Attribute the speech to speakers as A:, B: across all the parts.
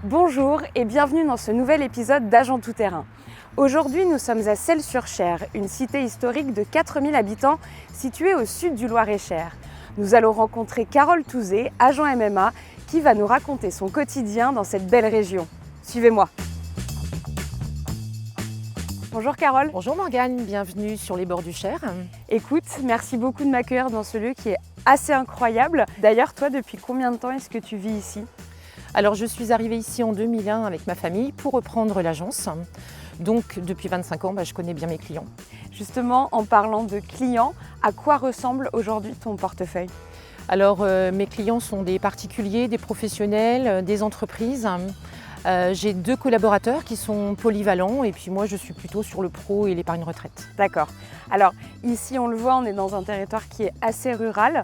A: Bonjour et bienvenue dans ce nouvel épisode d'Agent Tout-Terrain. Aujourd'hui, nous sommes à Celles-sur-Cher, une cité historique de 4000 habitants située au sud du Loir-et-Cher. Nous allons rencontrer Carole Touzé, agent MMA, qui va nous raconter son quotidien dans cette belle région. Suivez-moi. Bonjour Carole.
B: Bonjour Morgane, bienvenue sur les bords du Cher.
A: Écoute, merci beaucoup de m'accueillir dans ce lieu qui est assez incroyable. D'ailleurs, toi, depuis combien de temps est-ce que tu vis ici ?
B: Alors je suis arrivée ici en 2001 avec ma famille pour reprendre l'agence. Donc depuis 25 ans, je connais bien mes clients.
A: Justement, en parlant de clients, à quoi ressemble aujourd'hui ton portefeuille ?
B: Alors mes clients sont des particuliers, des professionnels, des entreprises. J'ai 2 collaborateurs qui sont polyvalents et puis moi je suis plutôt sur le pro et l'épargne retraite.
A: D'accord. Alors ici on le voit, on est dans un territoire qui est assez rural.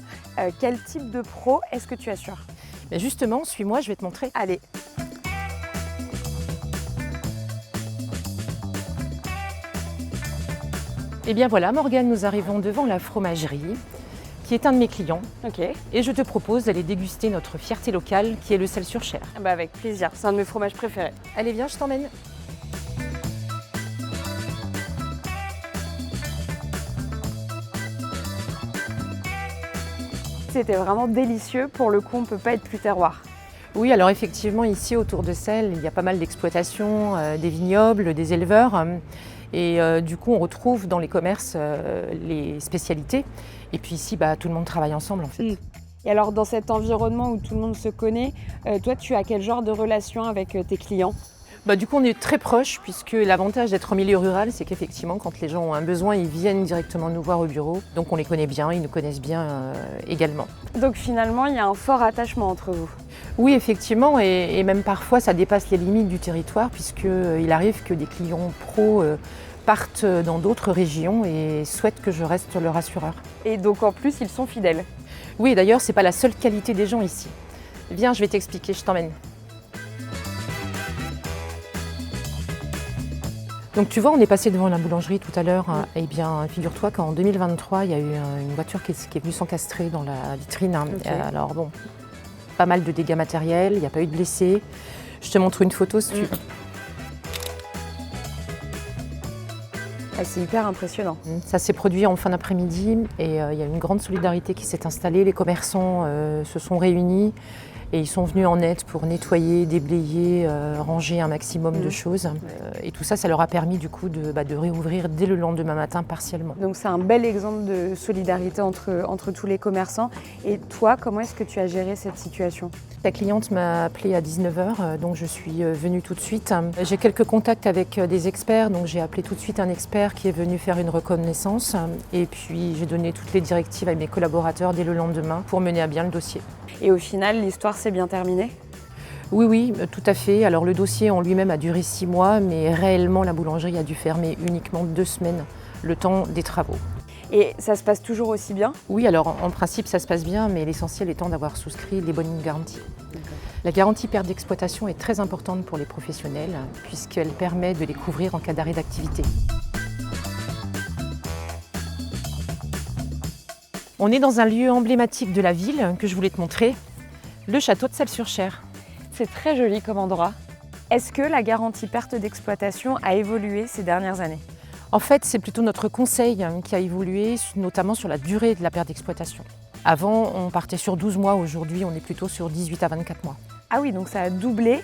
A: Quel type de pro est-ce que tu assures ?
B: Mais justement, suis-moi, je vais te montrer.
A: Allez.
B: Et bien voilà Morgane, nous arrivons devant la fromagerie qui est un de mes clients.
A: Ok.
B: Et je te propose d'aller déguster notre fierté locale qui est le Celles-sur-Cher.
A: Avec plaisir, c'est un de mes fromages préférés.
B: Allez viens, je t'emmène.
A: C'était vraiment délicieux, pour le coup on ne peut pas être plus terroir.
B: Oui, alors effectivement ici autour de Celles, il y a pas mal d'exploitations, des vignobles, des éleveurs. Et du coup on retrouve dans les commerces les spécialités. Et puis ici tout le monde travaille ensemble en fait.
A: Et alors dans cet environnement où tout le monde se connaît, toi tu as quel genre de relation avec tes clients ?
B: Du coup on est très proches puisque l'avantage d'être en milieu rural c'est qu'effectivement quand les gens ont un besoin ils viennent directement nous voir au bureau. Donc on les connaît bien, ils nous connaissent bien également.
A: Donc finalement il y a un fort attachement entre vous ?
B: Oui effectivement et même parfois ça dépasse les limites du territoire puisqu'il arrive que des clients pros partent dans d'autres régions et souhaitent que je reste leur assureur.
A: Et donc en plus ils sont fidèles ?
B: Oui d'ailleurs c'est pas la seule qualité des gens ici. Viens je vais t'expliquer, je t'emmène. Donc tu vois, on est passé devant la boulangerie tout à l'heure. Eh bien, figure-toi qu'en 2023, il y a eu une voiture qui est venue s'encastrer dans la vitrine.
A: Okay.
B: Alors bon, pas mal de dégâts matériels, il n'y a pas eu de blessés. Je te montre une photo si tu veux.
A: C'est hyper impressionnant.
B: Ça s'est produit en fin d'après-midi et il y a une grande solidarité qui s'est installée. Les commerçants se sont réunis. Et ils sont venus en aide pour nettoyer, déblayer, ranger un maximum de choses. Et tout ça, ça leur a permis du coup de réouvrir dès le lendemain matin partiellement.
A: Donc c'est un bel exemple de solidarité entre tous les commerçants. Et toi, comment est-ce que tu as géré cette situation ?
B: La cliente m'a appelée à 19h, donc je suis venue tout de suite. J'ai quelques contacts avec des experts, donc j'ai appelé tout de suite un expert qui est venu faire une reconnaissance. Et puis j'ai donné toutes les directives à mes collaborateurs dès le lendemain pour mener à bien le dossier.
A: Et au final, l'histoire s'est bien terminée ?
B: Oui, tout à fait. Alors le dossier en lui-même a duré 6 mois, mais réellement la boulangerie a dû fermer uniquement 2 semaines, le temps des travaux.
A: Et ça se passe toujours aussi bien ?
B: Oui, alors en principe ça se passe bien, mais l'essentiel étant d'avoir souscrit les bonnes garanties. La garantie perte d'exploitation est très importante pour les professionnels, puisqu'elle permet de les couvrir en cas d'arrêt d'activité. On est dans un lieu emblématique de la ville que je voulais te montrer, le château de Celles-sur-Cher.
A: C'est très joli comme endroit. Est-ce que la garantie perte d'exploitation a évolué ces dernières années ?
B: En fait, c'est plutôt notre conseil qui a évolué, notamment sur la durée de la perte d'exploitation. Avant, on partait sur 12 mois, aujourd'hui, on est plutôt sur 18 à 24 mois.
A: Ah oui, donc ça a doublé.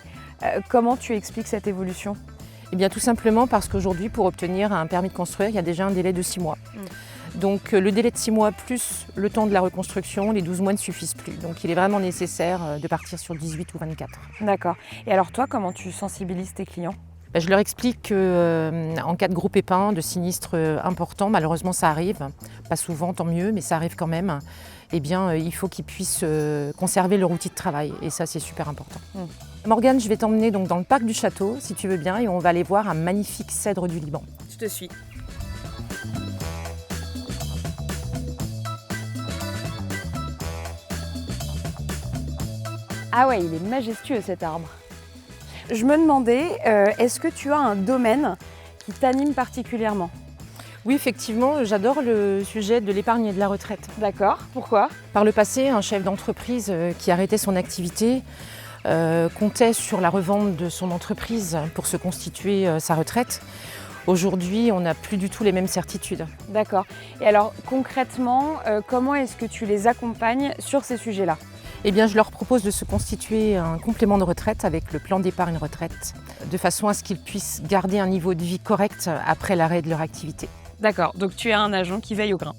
A: Comment tu expliques cette évolution ?
B: Eh bien, tout simplement parce qu'aujourd'hui, pour obtenir un permis de construire, il y a déjà un délai de 6 mois. Donc le délai de 6 mois plus le temps de la reconstruction, les 12 mois ne suffisent plus. Donc il est vraiment nécessaire de partir sur 18 ou 24.
A: D'accord. Et alors toi, comment tu sensibilises tes clients ?
B: Je leur explique qu'en cas de gros pépins, de sinistres importants, malheureusement ça arrive, pas souvent, tant mieux, mais ça arrive quand même, eh bien il faut qu'ils puissent conserver leur outil de travail et ça c'est super important. Morgane, je vais t'emmener donc dans le parc du château, si tu veux bien, et on va aller voir un magnifique cèdre du Liban.
A: Je te suis. Ah ouais, il est majestueux cet arbre. Je me demandais, est-ce que tu as un domaine qui t'anime particulièrement ?
B: Oui, effectivement, j'adore le sujet de l'épargne et de la retraite.
A: D'accord, pourquoi ?
B: Par le passé, un chef d'entreprise qui arrêtait son activité comptait sur la revente de son entreprise pour se constituer sa retraite. Aujourd'hui, on n'a plus du tout les mêmes certitudes.
A: D'accord. Et alors concrètement, comment est-ce que tu les accompagnes sur ces sujets-là?
B: Eh bien, je leur propose de se constituer un complément de retraite avec le plan d'épargne retraite, de façon à ce qu'ils puissent garder un niveau de vie correct après l'arrêt de leur activité.
A: D'accord, donc tu es un agent qui veille au grain.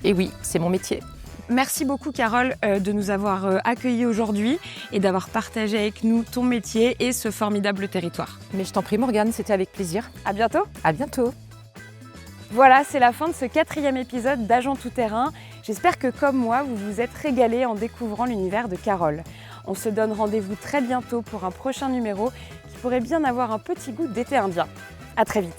B: Et oui, c'est mon métier.
A: Merci beaucoup Carole de nous avoir accueillis aujourd'hui et d'avoir partagé avec nous ton métier et ce formidable territoire.
B: Mais je t'en prie Morgane, c'était avec plaisir.
A: À bientôt.
B: À bientôt.
A: Voilà, c'est la fin de ce 4e épisode d'Agent Tout-Terrain. J'espère que comme moi, vous vous êtes régalés en découvrant l'univers de Carole. On se donne rendez-vous très bientôt pour un prochain numéro qui pourrait bien avoir un petit goût d'été indien. À très vite.